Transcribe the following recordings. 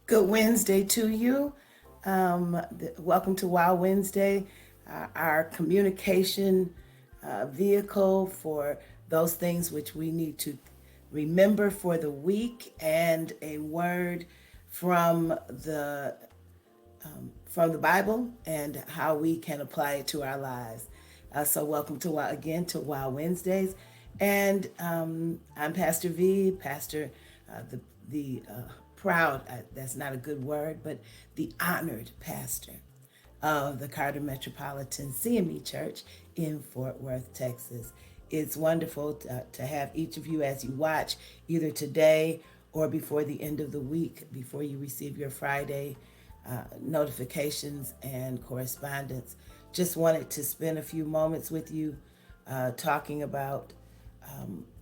Good Wednesday to you. Welcome to Wow Wednesday, our communication vehicle for those things which we need to remember for the week, and a word from the from the Bible and how we can apply it to our lives. So, welcome to again to Wow Wednesdays, and I'm Pastor Vee, Pastor the proud. That's not a good word, but the honored pastor of the Carter Metropolitan CME Church in Fort Worth, Texas. It's wonderful to have each of you as you watch either today or before the end of the week, before you receive your Friday notifications and correspondence. Just wanted to spend a few moments with you talking about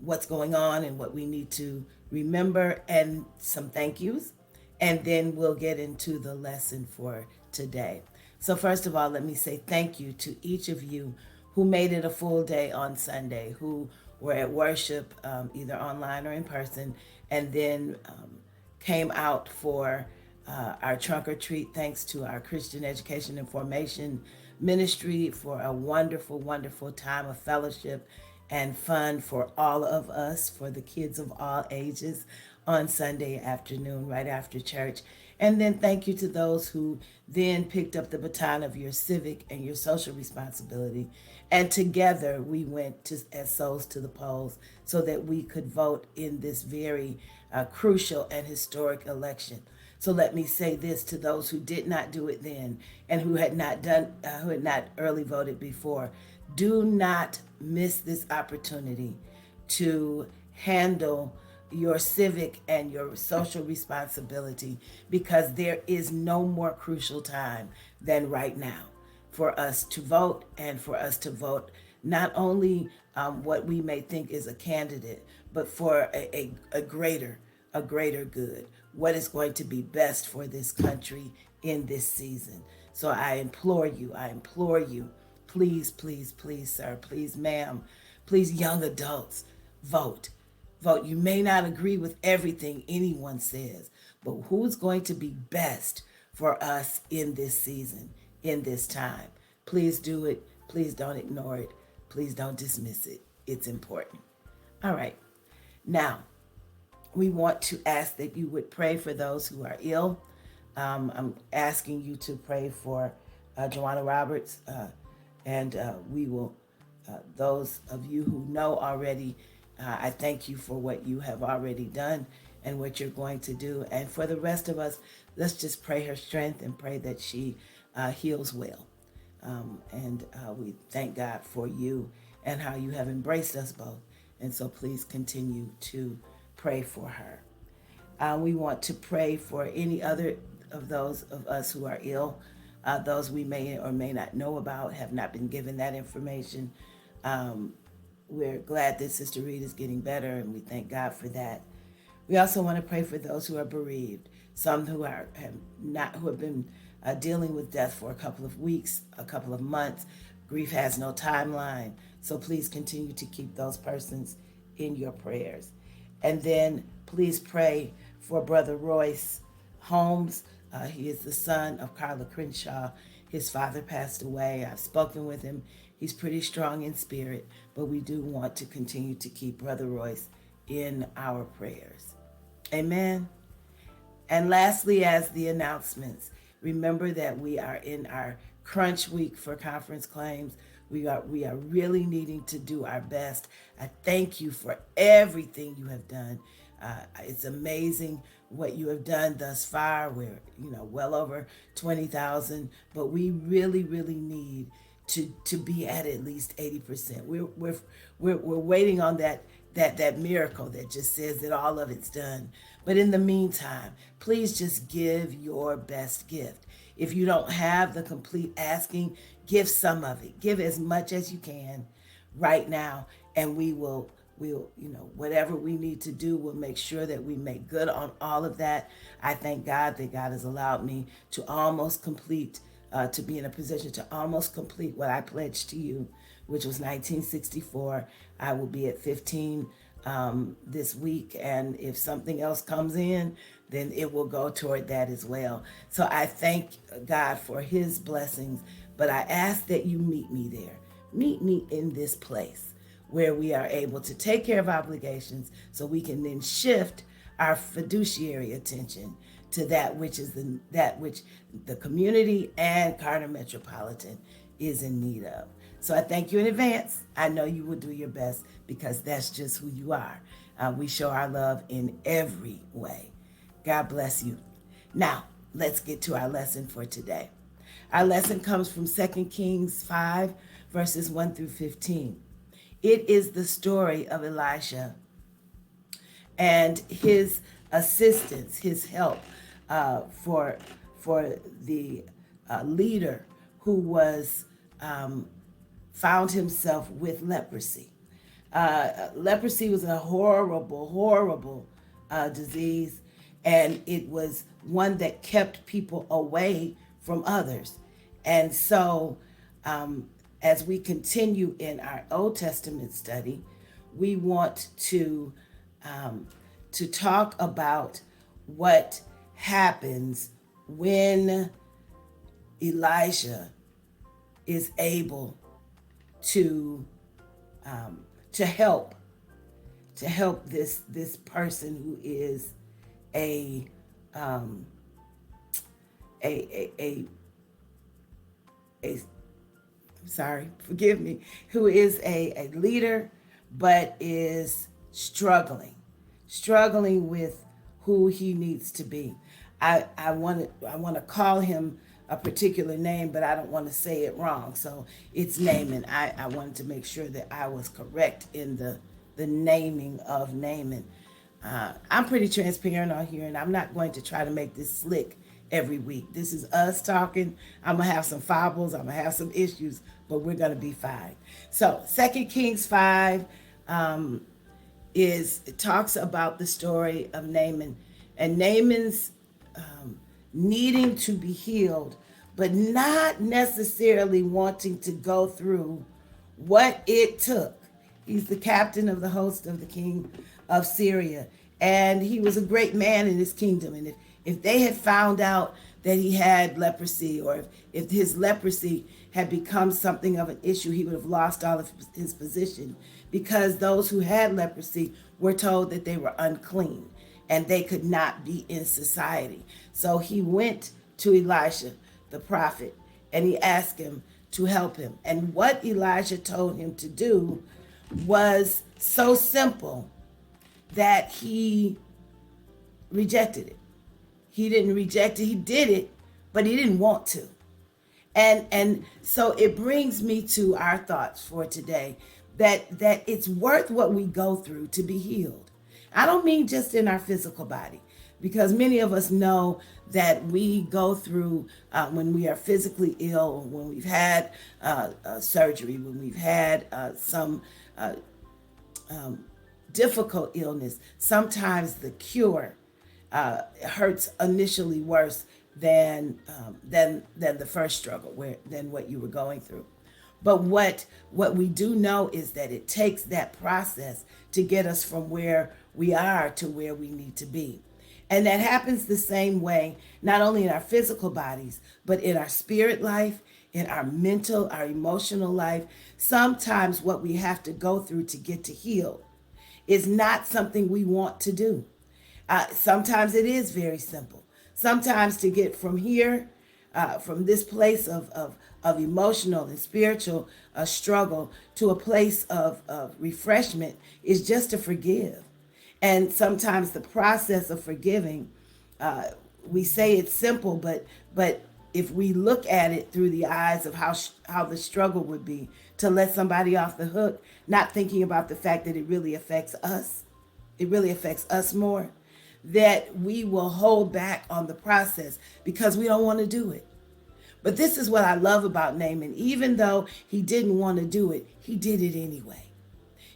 what's going on and what we need to remember, and some thank yous. And then we'll get into the lesson for today. So, first of all, let me say thank you to each of you who made it a full day on Sunday, who were at worship, either online or in person, and then came out for our trunk or treat, thanks to our Christian Education and Formation Ministry, for a wonderful, wonderful time of fellowship and fun for all of us, for the kids of all ages, on Sunday afternoon, right after church. And then thank you to those who then picked up the baton of your civic and your social responsibility. And together we went as souls to the polls so that we could vote in this very crucial and historic election. So let me say this to those who did not do it then and who had not early voted before: do not miss this opportunity to handle your civic and your social responsibility, because there is no more crucial time than right now for us to vote, and for us to vote not only what we may think is a candidate, but for a greater good, what is going to be best for this country in this season. So I implore you, please, please, please, sir, please, ma'am, please, young adults, vote. Vote. You may not agree with everything anyone says, but who's going to be best for us in this season, in this time? Please do it. Please don't ignore it. Please don't dismiss it. It's important. All right. Now, we want to ask that you would pray for those who are ill. I'm asking you to pray for Joanna Roberts, and we will, those of you who know already, I thank you for what you have already done and what you're going to do. And for the rest of us, let's just pray her strength and pray that she heals well. And we thank God for you and how you have embraced us both. And so please continue to pray for her. We want to pray for any other of those of us who are ill, those we may or may not know about, have not been given that information. We're glad that Sister Reed is getting better, and we thank God for that. We also want to pray for those who are bereaved, some who have been dealing with death for a couple of weeks, a couple of months. Grief has no timeline, so please continue to keep those persons in your prayers. And then please pray for Brother Royce Holmes. He is the son of Carla Crenshaw. His father passed away. I've spoken with him. He's pretty strong in spirit, but we do want to continue to keep Brother Royce in our prayers. Amen. And lastly, as the announcements, remember that we are in our crunch week for conference claims. We are really needing to do our best. I thank you for everything you have done. It's amazing what you have done thus far. We're well over 20,000, but we really need to be at least 80%. We're waiting on that miracle that just says that all of it's done. But in the meantime, please just give your best gift. If you don't have the complete asking, give some of it. Give as much as you can right now, and we'll whatever we need to do, we'll make sure that we make good on all of that. I thank God that God has allowed me to almost complete, to be in a position to almost complete what I pledged to you, which was 1964. I will be at 15 this week. And if something else comes in, then it will go toward that as well. So I thank God for his blessings, but I ask that you meet me there. Meet me in this place where we are able to take care of obligations so we can then shift our fiduciary attention to that which the community and Carter Metropolitan is in need of. So I thank you in advance. I know you will do your best because that's just who you are. We show our love in every way. God bless you. Now, let's get to our lesson for today. Our lesson comes from 2 Kings 5, verses 1 through 15. It is the story of Elisha and his assistance, his help for the leader who was found himself with leprosy. Leprosy was a horrible disease, and it was one that kept people away from others. And so, as we continue in our Old Testament study, we want to talk about what happens when Elijah is able to help this person who is a sorry, forgive me, who is a leader but is struggling with who he needs to be. I want to call him a particular name, but I don't want to say it wrong. So it's Naaman. I wanted to make sure that I was correct in the naming of Naaman. I'm pretty transparent on here, and I'm not going to try to make this slick every week. This is us talking. I'm going to have some foibles. I'm going to have some issues, but we're going to be fine. So 2 Kings 5 it talks about the story of Naaman, and Naaman's needing to be healed, but not necessarily wanting to go through what it took. He's the captain of the host of the king of Syria, and he was a great man in his kingdom. And if they had found out that he had leprosy, or if his leprosy had become something of an issue, he would have lost all of his position, because those who had leprosy were told that they were unclean and they could not be in society. So he went to Elisha, the prophet, and he asked him to help him. And what Elijah told him to do was so simple that he rejected it. He didn't reject it, he did it, but he didn't want to. And so it brings me to our thoughts for today, that it's worth what we go through to be healed. I don't mean just in our physical body, because many of us know that we go through when we are physically ill, when we've had surgery, when we've had some difficult illness. Sometimes the cure hurts initially worse than the first struggle, than what you were going through. But what we do know is that it takes that process to get us from where we are to where we need to be. And that happens the same way, not only in our physical bodies, but in our spirit life, in our mental, our emotional life. Sometimes what we have to go through to get to heal is not something we want to do. Sometimes it is very simple. Sometimes to get from here, from this place of emotional and spiritual struggle to a place of refreshment, is just to forgive. And sometimes the process of forgiving, we say it's simple, but if we look at it through the eyes of how the struggle would be to let somebody off the hook, not thinking about the fact that it really affects us more, that we will hold back on the process because we don't want to do it. But this is what I love about Naaman. Even though he didn't want to do it, he did it anyway.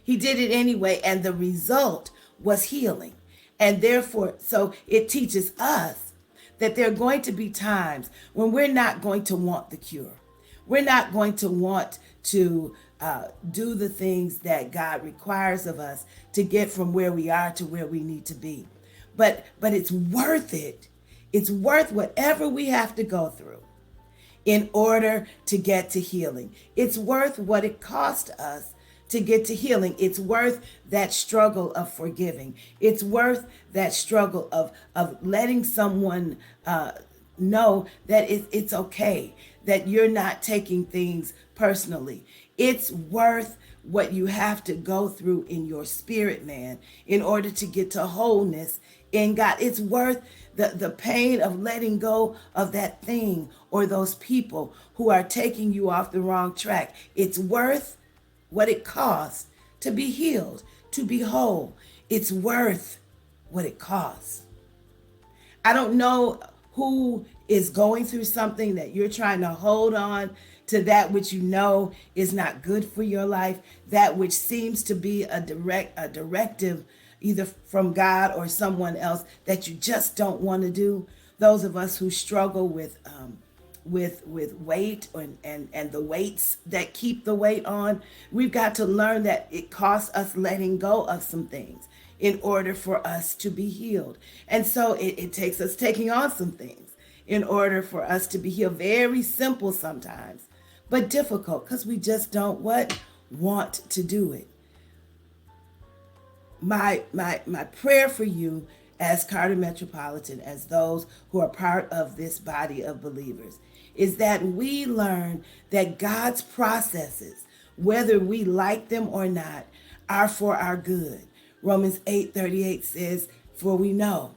He did it anyway, and the result was healing. And therefore, so it teaches us that there are going to be times when we're not going to want the cure. We're not going to want to do the things that God requires of us to get from where we are to where we need to be. But it's worth it. It's worth whatever we have to go through in order to get to healing. It's worth what it cost us to get to healing. It's worth that struggle of forgiving. It's worth that struggle of letting someone know that it's okay, that you're not taking things personally. It's worth what you have to go through in your spirit, man, in order to get to wholeness in God. It's worth the pain of letting go of that thing or those people who are taking you off the wrong track. It's worth what it costs to be healed, to be whole. It's worth what it costs. I don't know who is going through something that you're trying to hold on to, that which you know is not good for your life, that which seems to be a directive either from God or someone else that you just don't want to do. Those of us who struggle with weight and the weights that keep the weight on, we've got to learn that it costs us letting go of some things in order for us to be healed. And so it takes us taking on some things in order for us to be healed. Very simple sometimes, but difficult because we just don't want to do it. My prayer for you as Carter Metropolitan, as those who are part of this body of believers, is that we learn that God's processes, whether we like them or not, are for our good. Romans 8:38 says, for we know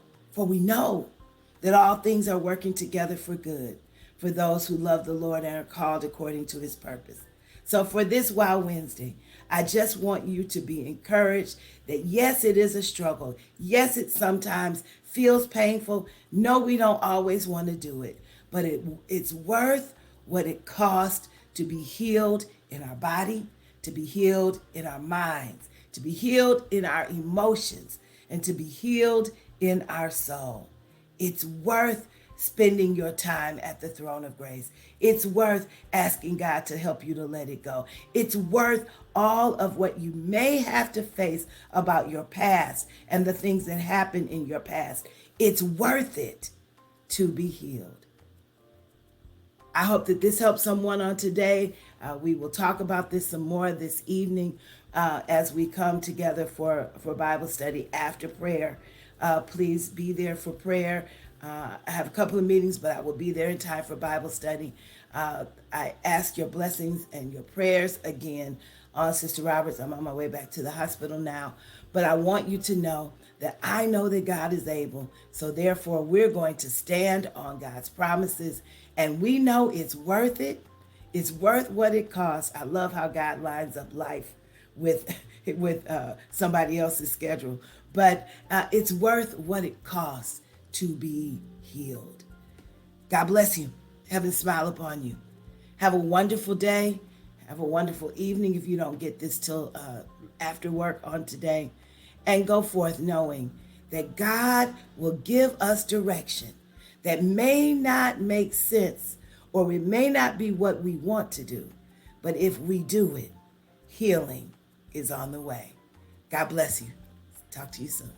that all things are working together for good for those who love the Lord and are called according to his purpose. So for this Wow Wednesday, I just want you to be encouraged that yes, it is a struggle. Yes, it sometimes feels painful. No, we don't always want to do it, but it's worth what it costs to be healed in our body, to be healed in our minds, to be healed in our emotions, and to be healed in our soul. It's worth spending your time at the throne of grace. It's worth asking God to help you to let it go. It's worth all of what you may have to face about your past and the things that happened in your past. It's worth it to be healed. I hope that this helps someone on today. We will talk about this some more this evening as we come together for Bible study after prayer. Please be there for prayer. I have a couple of meetings, but I will be there in time for Bible study. I ask your blessings and your prayers again on Sister Roberts. I'm on my way back to the hospital now, but I want you to know that I know that God is able. So therefore, we're going to stand on God's promises, and we know it's worth it. It's worth what it costs. I love how God lines up life with somebody else's schedule, but it's worth what it costs to be healed. God bless you. Heaven smile upon you. Have a wonderful day. Have a wonderful evening if you don't get this till after work on today. And go forth knowing that God will give us direction that may not make sense, or it may not be what we want to do. But if we do it, healing is on the way. God bless you. Talk to you soon.